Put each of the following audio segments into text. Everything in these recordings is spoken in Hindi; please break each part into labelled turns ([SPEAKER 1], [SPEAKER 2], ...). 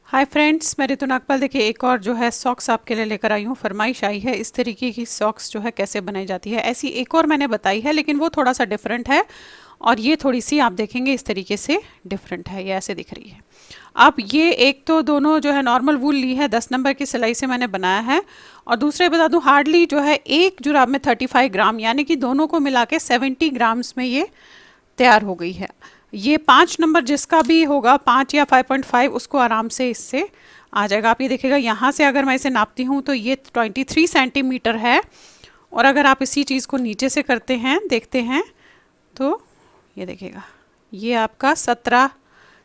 [SPEAKER 1] हाय फ्रेंड्स, मैं रितु नागपाल। देखिए, एक और जो है सॉक्स आपके लिए लेकर आई हूँ। फरमाइश आई है इस तरीके की सॉक्स जो है कैसे बनाई जाती है। ऐसी एक और मैंने बताई है, लेकिन वो थोड़ा सा डिफरेंट है। और ये थोड़ी सी आप देखेंगे इस तरीके से डिफरेंट है। ये ऐसे दिख रही है। अब ये एक तो दोनों जो है नॉर्मल वूल ली है, 10 नंबर की सिलाई से मैंने बनाया है। और दूसरे बता दूं, हार्डली जो है एक जुराब में 35 ग्राम, यानी कि दोनों को मिला के 70 ग्राम्स में ये तैयार हो गई है। ये 5 नंबर जिसका भी होगा, 5 या 5.5, उसको आराम से इससे आ जाएगा। आप ये देखिएगा, यहाँ से अगर मैं इसे नापती हूँ तो ये 23 सेंटीमीटर है। और अगर आप इसी चीज़ को नीचे से करते हैं, देखते हैं, तो ये देखिएगा, ये आपका 17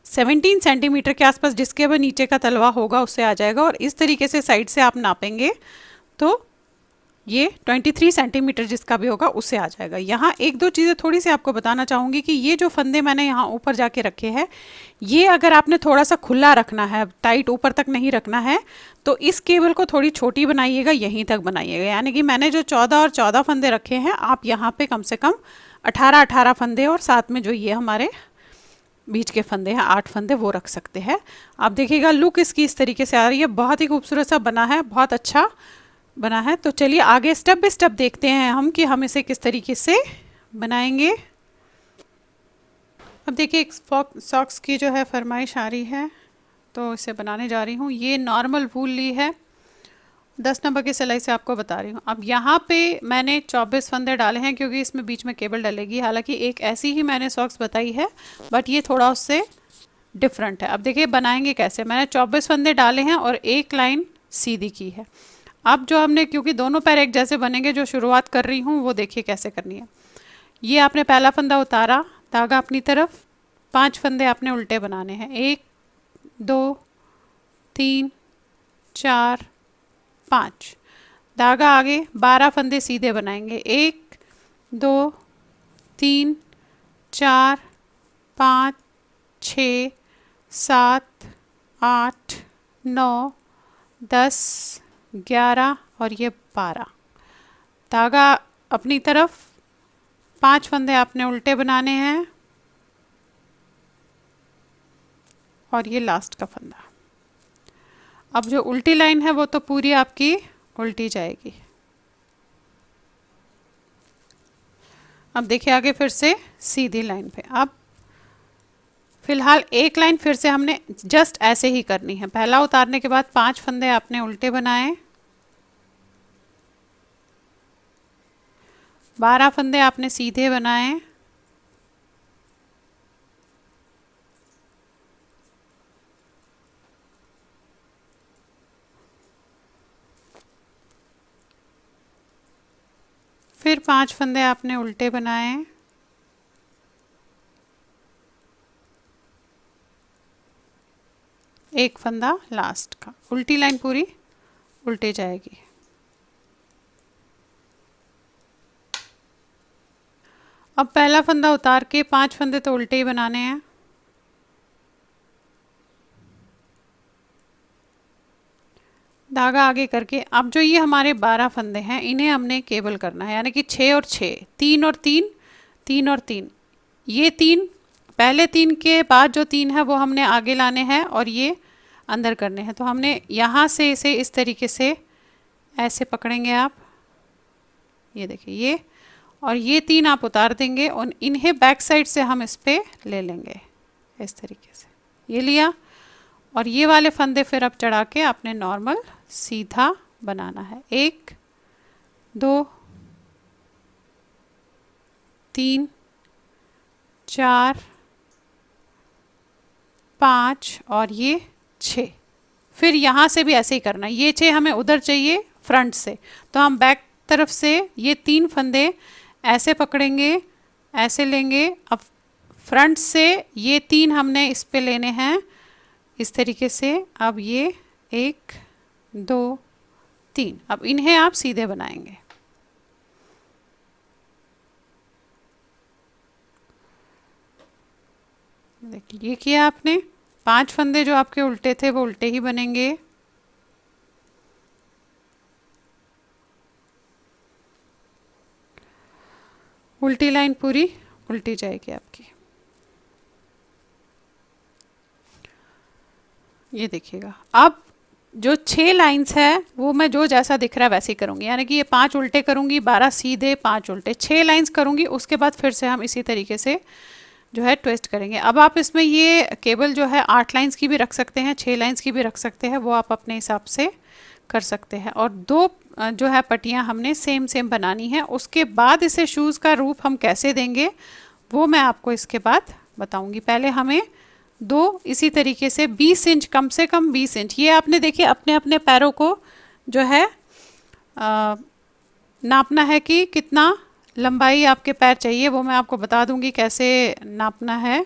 [SPEAKER 1] सेंटीमीटर के आसपास, जिसके भी नीचे का तलवा होगा उससे आ जाएगा। और इस तरीके से साइड से आप नापेंगे तो ये 23 सेंटीमीटर जिसका भी होगा उससे आ जाएगा। यहाँ एक दो चीज़ें थोड़ी सी आपको बताना चाहूँगी कि ये जो फंदे मैंने यहाँ ऊपर जाके रखे हैं, ये अगर आपने थोड़ा सा खुला रखना है, टाइट ऊपर तक नहीं रखना है, तो इस केबल को थोड़ी छोटी बनाइएगा, यहीं तक बनाइएगा। यानी कि मैंने जो 14 और 14 फंदे रखे हैं, आप यहाँ पे कम से कम 18 फंदे, और साथ में जो ये हमारे बीच के फंदे हैं 8 फंदे, वो रख सकते हैं। आप देखिएगा लुक इसकी इस तरीके से आ रही है। बहुत ही खूबसूरत सा बना है, बहुत अच्छा बना है। तो चलिए आगे स्टेप बाय स्टेप देखते हैं हम कि हम इसे किस तरीके से बनाएंगे। अब देखिए, एक सॉक्स की जो है फरमाइश आ रही है, तो इसे बनाने जा रही हूँ। ये नॉर्मल वूल ली है, 10 नंबर की सिलाई से आपको बता रही हूँ। अब यहाँ पे मैंने 24 फंदे डाले हैं, क्योंकि इसमें बीच में केबल डलेगी। हालांकि एक ऐसी ही मैंने सॉक्स बताई है, बट ये थोड़ा उससे डिफरेंट है। अब देखिए बनाएंगे कैसे। मैंने 24 फंदे डाले हैं और एक लाइन सीधी की है। अब जो हमने, क्योंकि दोनों पैर एक जैसे बनेंगे, जो शुरुआत कर रही हूँ वो देखिए कैसे करनी है। ये आपने पहला फंदा उतारा, धागा अपनी तरफ, 5 फंदे आपने उल्टे बनाने हैं। 1 2 3 4 5। धागा आगे 12 फंदे सीधे बनाएंगे। 1 2 3 4 5 6 7 8 9 10 11 और ये 12। धागा अपनी तरफ, 5 फंदे आपने उल्टे बनाने हैं, और ये लास्ट का फंदा। अब जो उल्टी लाइन है वो तो पूरी आपकी उल्टी जाएगी। अब देखिए आगे फिर से सीधी लाइन पे। अब फिलहाल एक लाइन फिर से हमने जस्ट ऐसे ही करनी है। पहला उतारने के बाद 5 फंदे आपने उल्टे बनाए, 12 फंदे आपने सीधे बनाए, फिर 5 फंदे आपने उल्टे बनाए, एक फंदा लास्ट का। उल्टी लाइन पूरी उल्टे जाएगी। अब पहला फंदा उतार के 5 फंदे तो उल्टे ही बनाने हैं। धागा आगे करके, अब जो ये हमारे 12 फंदे हैं, इन्हें हमने केबल करना है। यानी कि 6 और 6, 3 और 3, 3 और 3। ये 3, पहले 3 के बाद जो 3 है वो हमने आगे लाने हैं और ये अंदर करने हैं। तो हमने यहाँ से इसे इस तरीके से ऐसे पकड़ेंगे आप, ये देखिए ये, और ये 3 आप उतार देंगे और इन्हें बैक साइड से हम इस पे ले लेंगे इस तरीके से। ये लिया, और ये वाले फंदे फिर अब चढ़ा के आपने नॉर्मल सीधा बनाना है। 1 2 3 4 5 और ये 6। फिर यहाँ से भी ऐसे ही करना है। ये 6 हमें उधर चाहिए फ्रंट से, तो हम बैक तरफ से ये 3 फंदे ऐसे पकड़ेंगे, ऐसे लेंगे। अब फ्रंट से ये 3 हमने इस पे लेने हैं इस तरीके से। अब ये 1 2 3, अब इन्हें आप सीधे बनाएंगे। देखिए ये किया आपने। 5 फंदे जो आपके उल्टे थे वो उल्टे ही बनेंगे। उल्टी लाइन पूरी उल्टी जाएगी आपकी। ये देखिएगा, अब जो 6 लाइंस है वो मैं जो जैसा दिख रहा है वैसे ही करूँगी, यानी कि ये 5 उल्टे करूँगी, 12 सीधे, 5 उल्टे, 6 लाइंस करूँगी। उसके बाद फिर से हम इसी तरीके से जो है ट्विस्ट करेंगे। अब आप इसमें ये केबल जो है 8 लाइंस की भी रख सकते हैं, 6 लाइंस की भी रख सकते हैं, वो आप अपने हिसाब से कर सकते हैं। और दो जो है पट्टियाँ हमने सेम सेम बनानी है। उसके बाद इसे शूज़ का रूप हम कैसे देंगे वो मैं आपको इसके बाद बताऊंगी। पहले हमें दो इसी तरीके से 20 इंच, कम से कम 20 इंच, ये आपने देखिए अपने अपने पैरों को जो है नापना है कि कितना लंबाई आपके पैर चाहिए, वो मैं आपको बता दूंगी कैसे नापना है।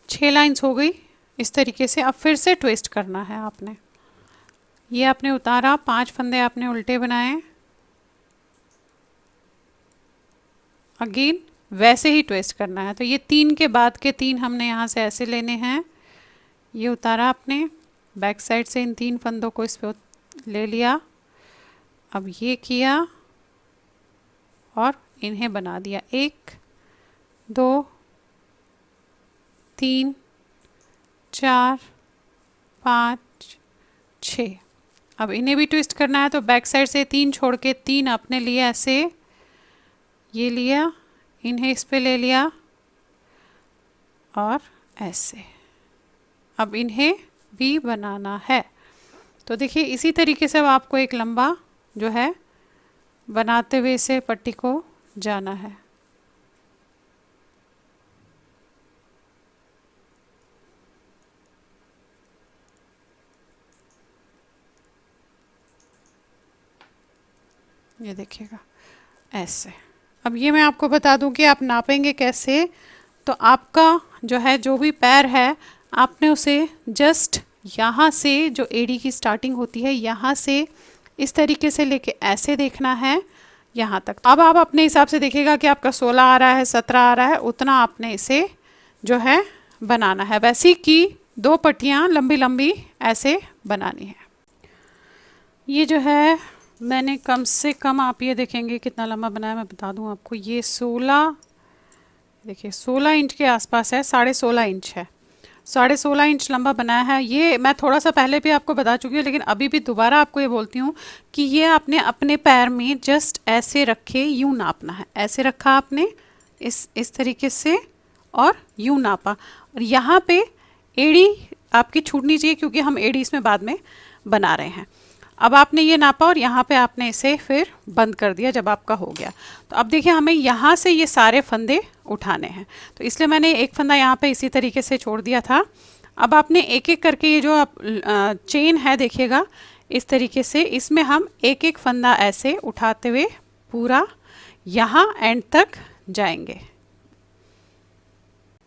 [SPEAKER 1] छः लाइंस हो गई इस तरीके से। अब फिर से ट्विस्ट करना है आपने। ये आपने उतारा, 5 फंदे आपने उल्टे बनाए, अगेन वैसे ही ट्विस्ट करना है। तो ये 3 के बाद के 3 हमने यहाँ से ऐसे लेने हैं। ये उतारा आपने, बैक साइड से इन 3 फंदों को इस पे ले लिया। अब ये किया और इन्हें बना दिया, 1 2 3 4 5 6। अब इन्हें भी ट्विस्ट करना है, तो बैक साइड से 3 छोड़ के 3 आपने लिए ऐसे, ये लिया, इन्हें इस पे ले लिया और ऐसे। अब इन्हें भी बनाना है। तो देखिए इसी तरीके से अब आपको एक लंबा जो है बनाते हुए इसे पट्टी को जाना है। ये देखिएगा ऐसे। अब ये मैं आपको बता दूं कि आप नापेंगे कैसे। तो आपका जो है जो भी पैर है, आपने उसे जस्ट यहाँ से जो एड़ी की स्टार्टिंग होती है यहाँ से इस तरीके से लेके ऐसे देखना है यहाँ तक। अब आप अपने हिसाब से देखिएगा कि आपका 16 आ रहा है, 17 आ रहा है, उतना आपने इसे जो है बनाना है। वैसी की 2 पट्टियाँ लंबी लंबी ऐसे बनानी है। ये जो है मैंने कम से कम, आप ये देखेंगे कितना लंबा बनाया, मैं बता दूं आपको, ये 16, देखिए 16 इंच के आसपास है, 16.5 इंच है, 16.5 इंच लंबा बनाया है। ये मैं थोड़ा सा पहले भी आपको बता चुकी हूँ, लेकिन अभी भी दोबारा आपको ये बोलती हूँ कि ये आपने अपने पैर में जस्ट ऐसे रखे, यूँ नापना है। ऐसे रखा आपने इस तरीके से और यूँ नापा, और यहाँ पे एड़ी आपकी छूटनी चाहिए क्योंकि हम एड़ी इसमें बाद में बना रहे हैं। अब आपने ये नापा और यहाँ पे आपने इसे फिर बंद कर दिया जब आपका हो गया। तो अब देखिए हमें यहाँ से ये सारे फंदे उठाने हैं, तो इसलिए मैंने एक फंदा यहाँ पे इसी तरीके से छोड़ दिया था। अब आपने एक एक करके ये जो आप चेन है देखिएगा इस तरीके से, इसमें हम एक एक फंदा ऐसे उठाते हुए पूरा यहाँ एंड तक जाएंगे।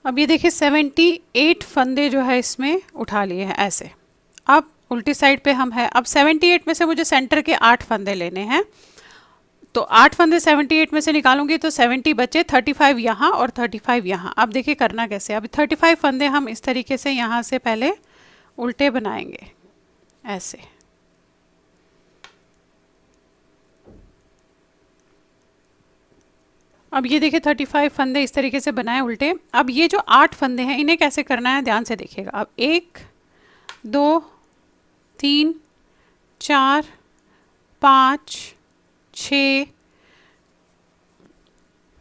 [SPEAKER 1] अब ये देखिए 78 फंदे जो है इसमें उठा लिए हैं ऐसे। अब उल्टी साइड पे हम है, अब 78 में से मुझे सेंटर के 8 फंदे लेने हैं। तो 8 फंदे 78 में से निकालूंगी तो 70 बचे, 35 यहाँ और 35 यहाँ। अब देखिए करना कैसे। अब 35 फंदे हम इस तरीके से यहाँ से पहले उल्टे बनाएंगे ऐसे। अब ये देखिए 35 फंदे इस तरीके से बनाए उल्टे। अब ये जो 8 फंदे हैं इन्हें कैसे करना है ध्यान से देखिएगा। अब 1 2 3 4 5 6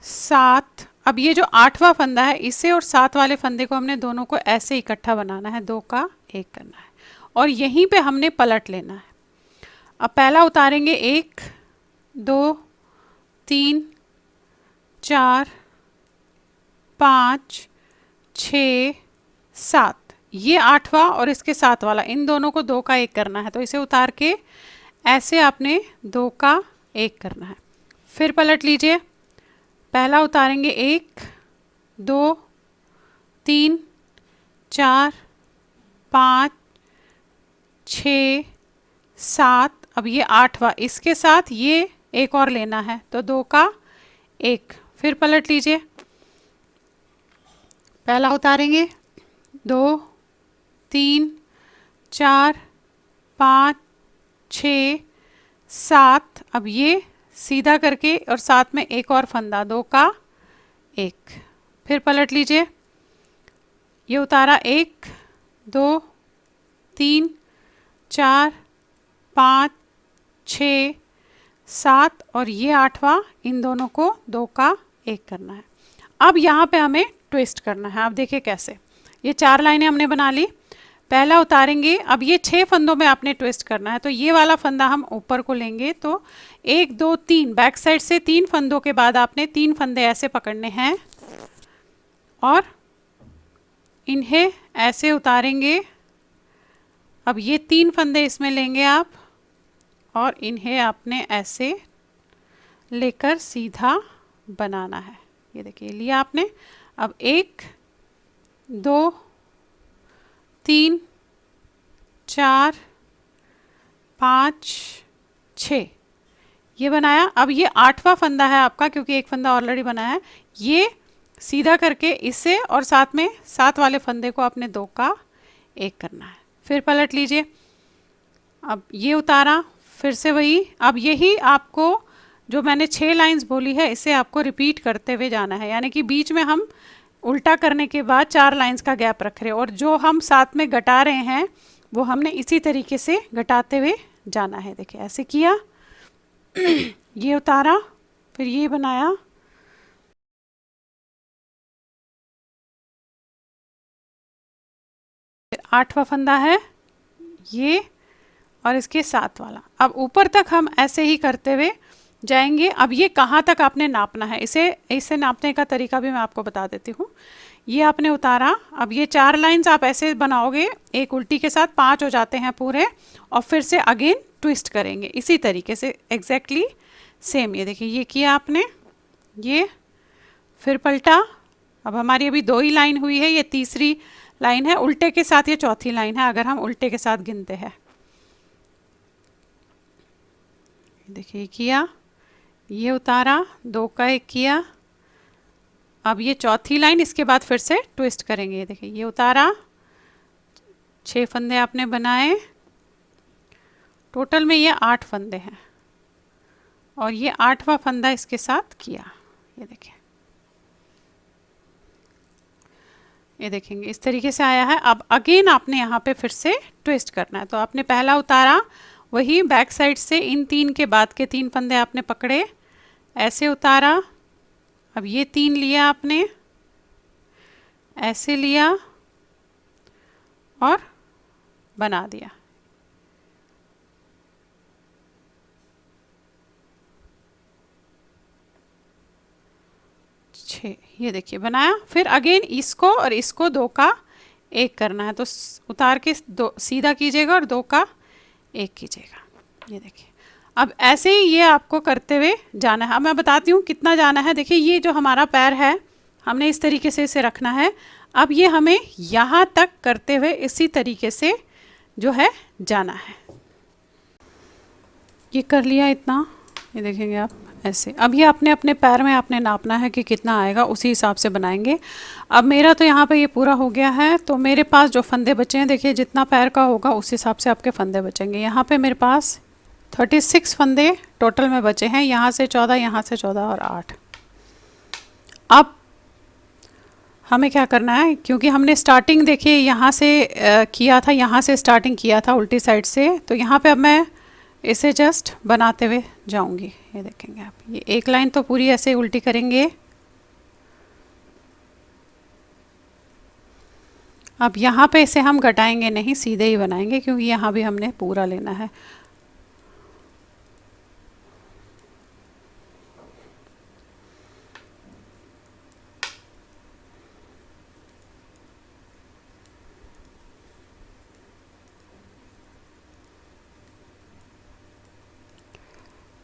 [SPEAKER 1] 7। अब ये जो 8वां फंदा है इसे और 7 वाले फंदे को हमने दोनों को ऐसे इकट्ठा बनाना है, 2 का 1 करना है और यहीं पे हमने पलट लेना है। अब पहला उतारेंगे 1 2 3 4 5 6 7, ये 8वां और इसके 7 वाला, इन दोनों को 2 का 1 करना है। तो इसे उतार के ऐसे आपने 2 का 1 करना है। फिर पलट लीजिए, पहला उतारेंगे 1 2 3 4 5 6 7। अब ये 8वां, इसके साथ ये एक और लेना है, तो 2 का 1। फिर पलट लीजिए, पहला उतारेंगे, 2 3 4 5 6 7। अब ये सीधा करके और साथ में एक और फंदा, 2 का 1। फिर पलट लीजिए, ये उतारा, 1 2 3 4 5 6 7 और ये 8वां, इन दोनों को 2 का 1 करना है। अब यहाँ पे हमें ट्विस्ट करना है। आप देखिए कैसे, ये 4 लाइनें हमने बना ली, पहला उतारेंगे। अब ये 6 फंदों में आपने ट्विस्ट करना है, तो ये वाला फंदा हम ऊपर को लेंगे, तो 1 2 3 बैक साइड से 3 फंदों के बाद आपने 3 फंदे ऐसे पकड़ने हैं और इन्हें ऐसे उतारेंगे। अब ये 3 फंदे इसमें लेंगे आप और इन्हें आपने ऐसे लेकर सीधा बनाना है। ये देखिए लिया आपने। अब 1 2 3 4 5 6 ये बनाया। अब ये 8वां फंदा है आपका, क्योंकि एक फंदा ऑलरेडी बना है। ये सीधा करके इसे और साथ में 7 वाले फंदे को आपने 2 का 1 करना है। फिर पलट लीजिए, अब ये उतारा, फिर से वही। अब यही आपको जो मैंने 6 लाइंस बोली है, इसे आपको रिपीट करते हुए जाना है, यानी कि बीच में हम उल्टा करने के बाद 4 लाइंस का गैप रख रहे हैं और जो हम साथ में घटा रहे हैं वो हमने इसी तरीके से घटाते हुए जाना है। देखिए ऐसे किया, ये उतारा, फिर ये बनाया, फिर 8वां फंदा है ये और इसके 7 वाला। अब ऊपर तक हम ऐसे ही करते हुए जाएंगे। अब ये कहाँ तक आपने नापना है, इसे नापने का तरीका भी मैं आपको बता देती हूँ। ये आपने उतारा, अब ये 4 लाइंस आप ऐसे बनाओगे, एक उल्टी के साथ 5 हो जाते हैं पूरे, और फिर से अगेन ट्विस्ट करेंगे इसी तरीके से, एग्जैक्टली सेम। ये देखिए ये किया आपने, ये फिर पलटा। अब हमारी अभी 2 ही लाइन हुई है, ये तीसरी लाइन है, उल्टे के साथ ये चौथी लाइन है अगर हम उल्टे के साथ गिनते हैं। देखिए किया, ये उतारा, 2 का 1 किया। अब ये चौथी लाइन, इसके बाद फिर से ट्विस्ट करेंगे। ये देखिए ये उतारा, 6 फंदे आपने बनाए, टोटल में ये 8 फंदे हैं और ये 8वां फंदा इसके साथ किया। ये देखिए, ये देखेंगे इस तरीके से आया है। अब अगेन आपने यहाँ पे फिर से ट्विस्ट करना है, तो आपने पहला उतारा, वही बैक साइड से इन 3 के बाद के 3 फंदे आपने पकड़े, ऐसे उतारा। अब ये 3 लिया आपने, ऐसे लिया और बना दिया। ये देखिए बनाया। फिर अगेन इसको और इसको 2 का 1 करना है, तो उतार के 2 सीधा कीजिएगा और 2 का 1 कीजिएगा। ये देखिए, अब ऐसे ही ये आपको करते हुए जाना है। अब मैं बताती हूँ कितना जाना है। देखिए ये जो हमारा पैर है, हमने इस तरीके से इसे रखना है। अब ये हमें यहाँ तक करते हुए इसी तरीके से जो है जाना है। ये कर लिया इतना, ये देखेंगे आप ऐसे। अब ये आपने अपने पैर में आपने नापना है कि कितना आएगा, उसी हिसाब से बनाएंगे। अब मेरा तो यहाँ पे ये पूरा हो गया है, तो मेरे पास जो फंदे बचे हैं, देखिए जितना पैर का होगा उस हिसाब से आपके फंदे बचेंगे। यहाँ पे मेरे पास 36 फंदे टोटल में बचे हैं, यहाँ से 14, यहाँ से 14 और 8। अब हमें क्या करना है, क्योंकि हमने स्टार्टिंग देखिए यहाँ से किया था, यहाँ से स्टार्टिंग किया था उल्टी साइड से, तो यहाँ पे अब मैं इसे जस्ट बनाते हुए जाऊंगी। ये देखेंगे आप, ये एक लाइन तो पूरी ऐसे उल्टी करेंगे। अब यहाँ पे इसे हम घटाएंगे नहीं, सीधे ही बनाएंगे, क्योंकि यहाँ भी हमने पूरा लेना है।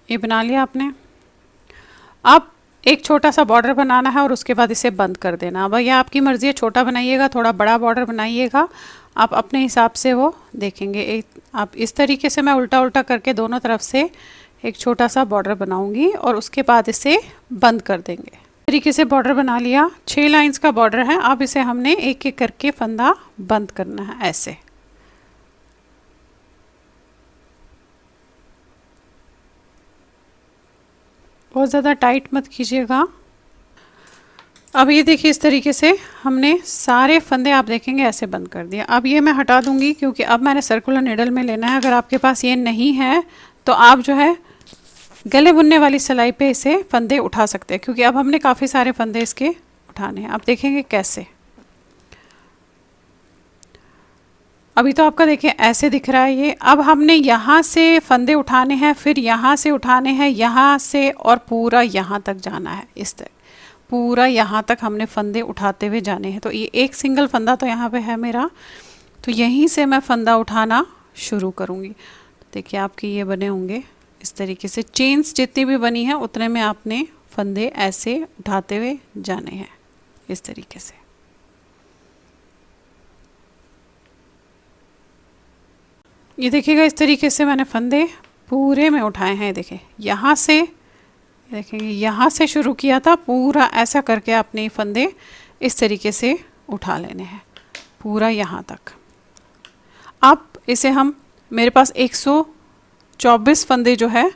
[SPEAKER 1] ये बना लिया आपने। अब एक छोटा सा बॉर्डर बनाना है और उसके बाद इसे बंद कर देना। अब यह आपकी मर्ज़ी है, छोटा बनाइएगा, थोड़ा बड़ा बॉर्डर बनाइएगा, आप अपने हिसाब से वो देखेंगे। आप इस तरीके से मैं उल्टा उल्टा करके दोनों तरफ से एक छोटा सा बॉर्डर बनाऊंगी और उसके बाद इसे बंद कर देंगे। तरीके से बॉर्डर बना लिया, 6 लाइंस का बॉर्डर है। अब इसे हमने एक एक करके फंदा बंद करना है ऐसे। बहुत ज़्यादा टाइट मत कीजिएगा। अब ये देखिए इस तरीके से हमने सारे फंदे आप देखेंगे ऐसे बंद कर दिए। अब ये मैं हटा दूंगी क्योंकि अब मैंने सर्कुलर नीडल में लेना है। अगर आपके पास ये नहीं है तो आप जो है गले बुनने वाली सिलाई पे इसे फंदे उठा सकते हैं, क्योंकि अब हमने काफ़ी सारे फंदे इसके उठाने हैं। आप देखेंगे कैसे। अभी तो आपका देखिए ऐसे दिख रहा है ये। अब हमने यहाँ से फंदे उठाने हैं, फिर यहाँ से उठाने हैं, यहाँ से और पूरा यहाँ तक जाना है। इस तरह पूरा यहाँ तक हमने फंदे उठाते हुए जाने हैं। तो ये एक सिंगल फंदा तो यहाँ पे है मेरा, तो यहीं से मैं फंदा उठाना शुरू करूँगी। देखिए आपके ये बने होंगे इस तरीके से। चेन्स जितनी भी बनी है उतने में आपने फंदे ऐसे उठाते हुए जाने हैं इस तरीके से। ये देखिएगा इस तरीके से मैंने फंदे पूरे में उठाए हैं। देखिए यहाँ से, देखेंगे यहाँ से शुरू किया था, पूरा ऐसा करके आपने फंदे इस तरीके से उठा लेने हैं पूरा यहाँ तक। अब इसे हम, मेरे पास 124 फंदे जो है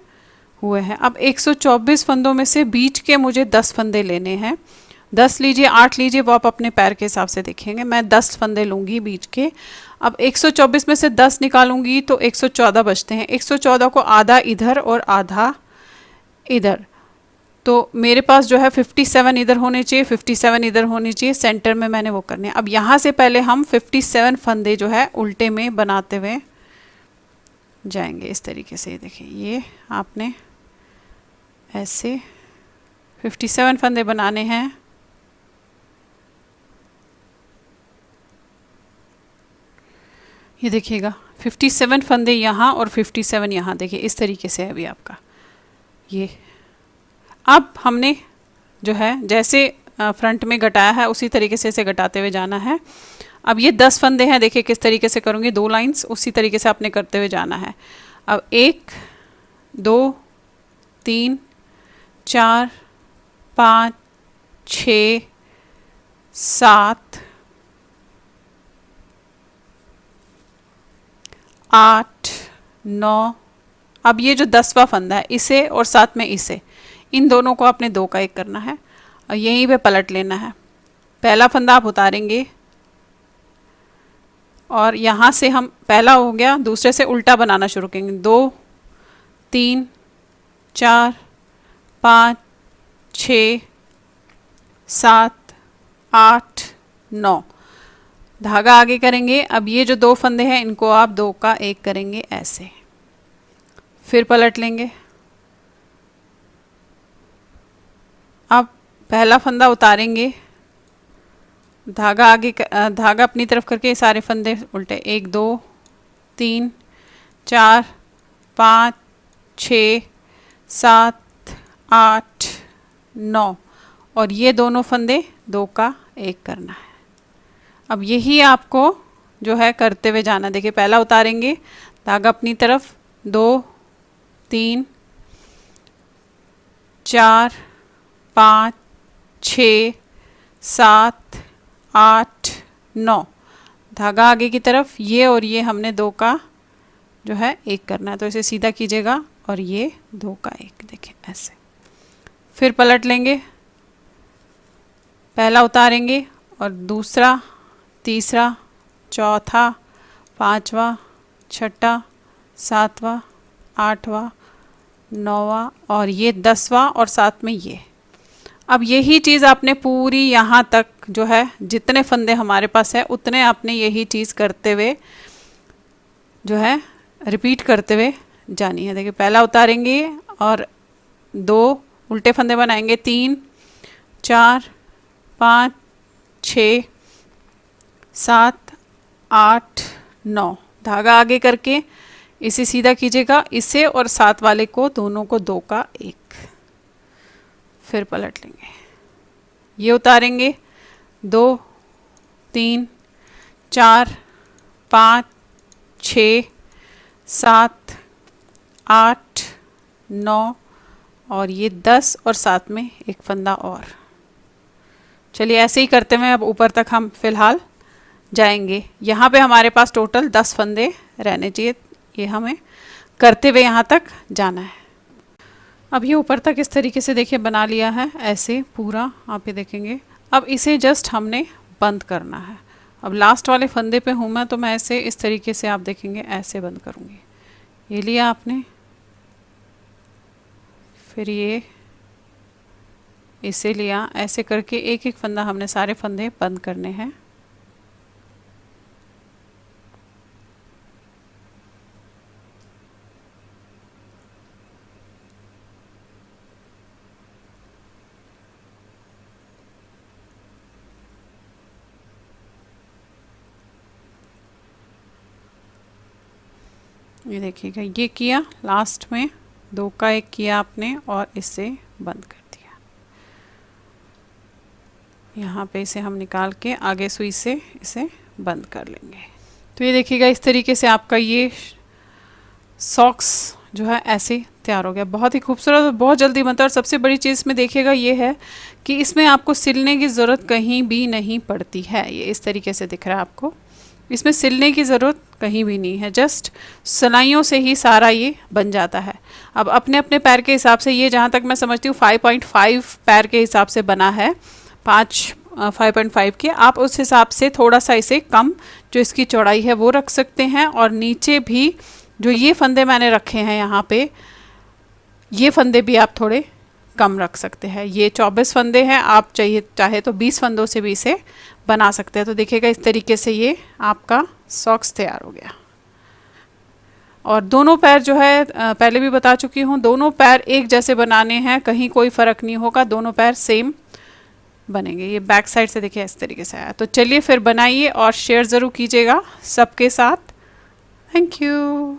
[SPEAKER 1] हुए हैं। अब 124 फंदों में से बीच के मुझे 10 फंदे लेने हैं। 10 लीजिए, 8 लीजिए, वो आप अपने पैर के हिसाब से देखेंगे। मैं 10 फंदे लूँगी बीच के। अब 124 में से 10 निकालूंगी तो 114 बचते हैं। 114 को आधा इधर और आधा इधर, तो मेरे पास जो है 57 इधर होने चाहिए, 57 इधर होने चाहिए। सेंटर में मैंने वो करने हैं। अब यहाँ से पहले हम 57 फंदे जो है उल्टे में बनाते हुए जाएंगे इस तरीके से। देखिए ये आपने ऐसे 57 फंदे बनाने हैं। ये देखिएगा 57 फंदे यहाँ और 57 यहाँ। देखिए इस तरीके से है अभी आपका ये। अब हमने जो है जैसे फ्रंट में घटाया है उसी तरीके से इसे घटाते हुए जाना है। अब ये 10 फंदे हैं, देखिए किस तरीके से करूँगी, 2 लाइंस उसी तरीके से आपने करते हुए जाना है। अब 1 2 3 4 5 6 7 8 9। अब ये जो 10वां फंदा है इसे और साथ में इसे, इन दोनों को आपने 2 का 1 करना है और यहीं पे पलट लेना है। पहला फंदा आप उतारेंगे और यहाँ से हम, पहला हो गया, दूसरे से उल्टा बनाना शुरू करेंगे। 2 3 4 5 6 7 8 9। धागा आगे करेंगे। अब ये जो 2 फंदे हैं इनको आप 2 का 1 करेंगे ऐसे, फिर पलट लेंगे। अब पहला फंदा उतारेंगे, धागा आगे धागा अपनी तरफ करके सारे फंदे उल्टे। 1 2 3 4 5 6 7 8 9 और ये दोनों फंदे 2 का 1 करना है। अब यही आपको जो है करते हुए जाना। देखिए पहला उतारेंगे, धागा अपनी तरफ, 2 3 4 5 6 7 8 9, धागा आगे की तरफ, ये और ये हमने 2 का जो है 1 करना है। तो इसे सीधा कीजिएगा और ये 2 का 1, देखिए ऐसे। फिर पलट लेंगे, पहला उतारेंगे और दूसरा, तीसरा, चौथा, पांचवा, छठा, सातवां, आठवां, नौवां और ये 10वां और साथ में ये। अब यही चीज़ आपने पूरी यहाँ तक जो है जितने फंदे हमारे पास है उतने आपने यही चीज़ करते हुए जो है रिपीट करते हुए जानी है। देखिए पहला उतारेंगे और 2 उल्टे फंदे बनाएंगे, 3 4 5 6 7 8 9, धागा आगे करके इसे सीधा कीजिएगा, इसे और साथ वाले को दोनों को 2 का 1, फिर पलट लेंगे। ये उतारेंगे, 2 3 4 5 6 7 8 9 और ये 10 और साथ में एक फंदा और। चलिए ऐसे ही करते हुए अब ऊपर तक हम फिलहाल जाएंगे। यहाँ पे हमारे पास टोटल 10 फंदे रहने चाहिए, ये हमें करते हुए यहाँ तक जाना है। अब ये ऊपर तक इस तरीके से देखिए बना लिया है, ऐसे पूरा आप ये देखेंगे। अब इसे जस्ट हमने बंद करना है। अब लास्ट वाले फंदे पे हूँ मैं, तो मैं ऐसे इस तरीके से आप देखेंगे ऐसे बंद करूँगी। ये लिया आपने, फिर ये इसे लिया, ऐसे करके एक एक फंदा हमने सारे फंदे बंद करने हैं। ये देखिएगा, ये किया, लास्ट में 2 का एक किया आपने और इससे बंद कर दिया। यहाँ पे इसे हम निकाल के आगे सुई से इसे बंद कर लेंगे। तो ये देखिएगा इस तरीके से आपका ये सॉक्स जो है ऐसे तैयार हो गया। बहुत ही खूबसूरत और बहुत जल्दी बनता है। और सबसे बड़ी चीज़ में देखिएगा ये है कि इसमें आपको सिलने की ज़रूरत कहीं भी नहीं पड़ती है। ये इस तरीके से दिख रहा है आपको, इसमें सिलने की ज़रूरत कहीं भी नहीं है, जस्ट सिलाइयों से ही सारा ये बन जाता है। अब अपने अपने पैर के हिसाब से, ये जहाँ तक मैं समझती हूँ 5.5 पैर के हिसाब से बना है, 5.5 के, आप उस हिसाब से थोड़ा सा इसे कम जो इसकी चौड़ाई है वो रख सकते हैं। और नीचे भी जो ये फंदे मैंने रखे हैं यहाँ पे, ये फंदे भी आप थोड़े कम रख सकते हैं। ये 24 फंदे हैं, आप चाहे तो 20 फंदों से भी इसे बना सकते हैं। तो देखिएगा इस तरीके से ये आपका सॉक्स तैयार हो गया। और दोनों पैर जो है पहले भी बता चुकी हूँ, दोनों पैर एक जैसे बनाने हैं, कहीं कोई फ़र्क नहीं होगा, दोनों पैर सेम बनेंगे। ये बैक साइड से देखिए इस तरीके से आया। तो चलिए फिर बनाइए और शेयर ज़रूर कीजिएगा सबके साथ। Thank you.